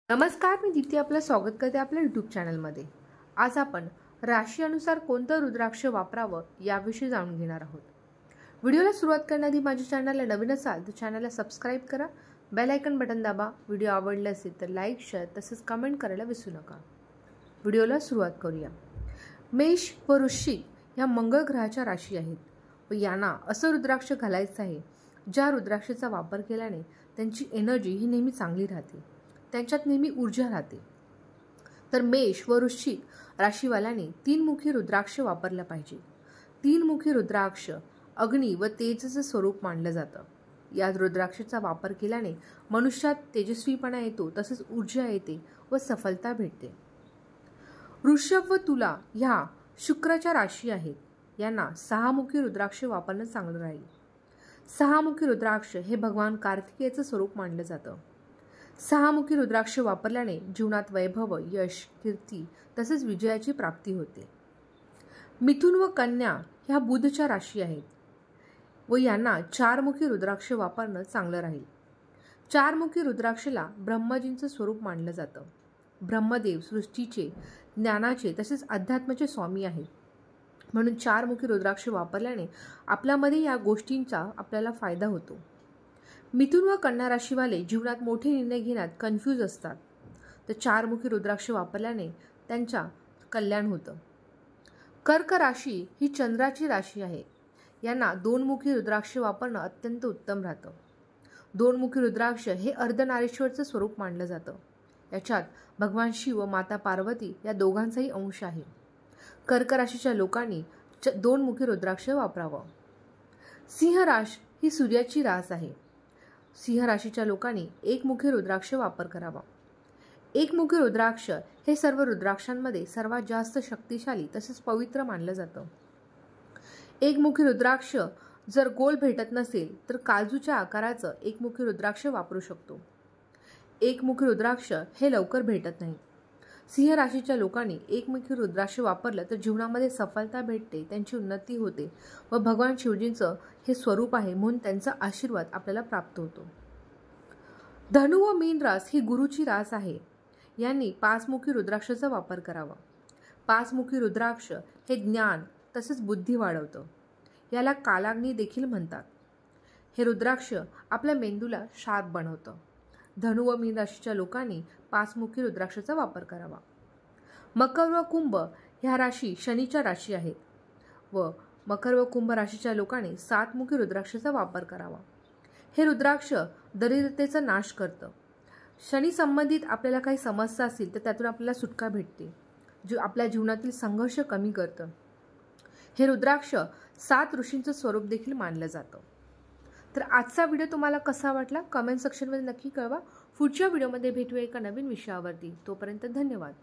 नमस्कार, मी दीप्ती आपलं स्वागत करते आपल्या यूट्यूब चॅनलमध्ये। आज आपण राशी अनुसार कोणतं रुद्राक्ष वापरावं याविषयी जाणून घेणार आहोत। व्हिडिओला सुरुवात करण्याआधी माझ्या चॅनलला नवीन असाल तर चॅनलला सबस्क्राइब करा, बेल आयकॉन बटन दाबा। व्हिडिओ आवडला असेल तर लाईक, शेअर तसेच कमेंट करायला विसरू नका। व्हिडिओला सुरुवात करूया। मेष व वृश्चिक या मंगळ ग्रहाच्या राशी आहेत व यांना असं रुद्राक्ष घालायचं आहे ज्या रुद्राक्षाचा वापर केल्याने त्यांची एनर्जी ही नेहमी चांगली राहते, त्यांच्यात नेहमी ऊर्जा राहते। तर मेष व वृश्चिक राशीवाल्यांनी तीनमुखी रुद्राक्ष वापरला पाहिजे। तीनमुखी रुद्राक्ष अग्नी व तेजाचं स्वरूप मानलं जातं। या रुद्राक्षाचा वापर केल्याने मनुष्यात तेजस्वीपणा येतो, तसेच ऊर्जा येते व सफलता भेटते। वृषभ व तुला ह्या शुक्राच्या राशी आहेत, यांना सहामुखी रुद्राक्ष वापरणं चांगलं राहील। सहामुखी रुद्राक्ष हे भगवान कार्तिकेयचं स्वरूप मानलं जातं। सहामुखी रुद्राक्ष वापरल्याने जीवनात वैभव, यश, कीर्ती तसेच विजयाची प्राप्ती होते। मिथुन व कन्या ह्या बुधच्या राशी आहेत व यांना चारमुखी रुद्राक्ष वापरणं चांगलं राहील। चारमुखी रुद्राक्षला ब्रह्मजींचं स्वरूप मानलं जातं। ब्रह्मदेव सृष्टीचे, ज्ञानाचे तसेच अध्यात्माचे स्वामी आहेत, म्हणून चारमुखी रुद्राक्ष वापरल्याने आपल्यामध्ये या गोष्टींचा आपल्याला फायदा होतो। मिथुन व कन्या राशीवाले जीवनात मोठे निर्णय घेण्यात कन्फ्यूज असतात, तर चारमुखी रुद्राक्ष वापरल्याने त्यांच्या कल्याण होतं। कर्क राशी ही चंद्राची राशी आहे, यांना दोनमुखी रुद्राक्ष वापरणं अत्यंत उत्तम राहतं। दोनमुखी रुद्राक्ष हे अर्धनारीश्वरचं स्वरूप मानलं जातं। याच्यात भगवान शिव व माता पार्वती या दोघांचाही अंश आहे। कर्क राशीच्या लोकांनी दोनमुखी रुद्राक्ष वापरावं। सिंह राशी ही सूर्याची रास आहे। सिंह राशीच्या लोकांनी एकमुखी रुद्राक्ष वापर करावा। एकमुखी रुद्राक्ष हे सर्व रुद्राक्षांमध्ये सर्वात जास्त शक्तिशाली तसेच पवित्र मानलं जातं। एकमुखी रुद्राक्ष जर गोल भेटत नसेल तर काजूच्या आकाराचं एकमुखी रुद्राक्ष वापरू शकतो। एकमुखी रुद्राक्ष हे लवकर भेटत नाही। सिंह राशीच्या लोकांनी एकमुखी रुद्राक्ष वापरलं तर जीवनामध्ये सफलता भेटते, त्यांची उन्नती होते व भगवान शिवजींचं हे स्वरूप आहे म्हणून त्यांचा आशीर्वाद आपल्याला प्राप्त होतो। धनु व मीन रास ही गुरुची रास आहे, यांनी पाचमुखी रुद्राक्षाचा वापर करावा। पाचमुखी रुद्राक्ष हे ज्ञान तसेच बुद्धी वाढवतं, याला कालाग्नी देखील म्हणतात। हे रुद्राक्ष आपल्या मेंदूला शार्प बनवतं। धनु व मीन राशीच्या लोकांनी पाचमुखी रुद्राक्षाचा वापर करावा। मकर व कुंभ ह्या राशी शनीच्या राशी आहेत व मकर व कुंभ राशीच्या लोकांनी सातमुखी रुद्राक्षाचा वापर करावा। हे रुद्राक्ष दरिद्रतेचा नाश करतं। शनी संबंधित आपल्याला काही समस्या असतील तर त्यातून आपल्याला सुटका भेटते, जो आपल्या जीवनातील संघर्ष कमी करतं। हे रुद्राक्ष 7 ऋषींचं स्वरूप देखील मानलं जातं। तर आजचा व्हिडिओ तुम्हाला कसा वाटला कमेंट सेक्शनमध्ये नक्की कळवा। पुढच्या व्हिडिओमध्ये भेटूया एका नवीन विषयावरती। तोपर्यंत धन्यवाद।